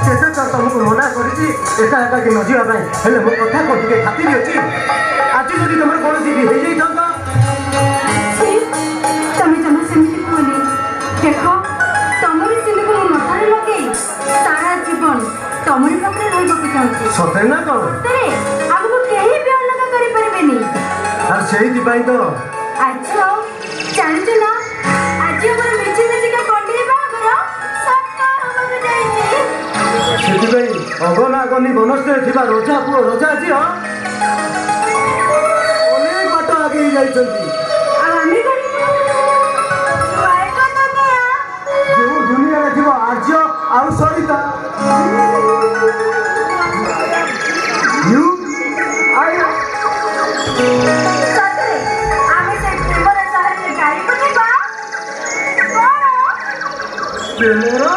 केते तो तुमको मना करी एका एका कि न जीवा हेले मो कथा को टिके खातिर अछि आज जदि तुमर कोन सी हो जाई थांता तमे जमा सेमिति कोनी देखो तमरी सिंदूर को मथारे लगे सारा जीवन तमरी पाखरे रहबो चाहती सते ना कोन सते हमको केही भी अलग करि परबेनी और सेही दिपाई तो अच्छा जानते ना आज हमर मिछि मिछि का कोंडी बागरो सत्ता हमके जाईची सेति भाई अगना अगनी बनस्ते थिबा रोजा पुरो रोजा जी हो अनेक बात आगे जाई चंती आमी बाय का ना जो दुनिया रे थिबा आज्य आउ सरिता यू आई सते आमी से केवल साहब गाड़ी को बा मोरा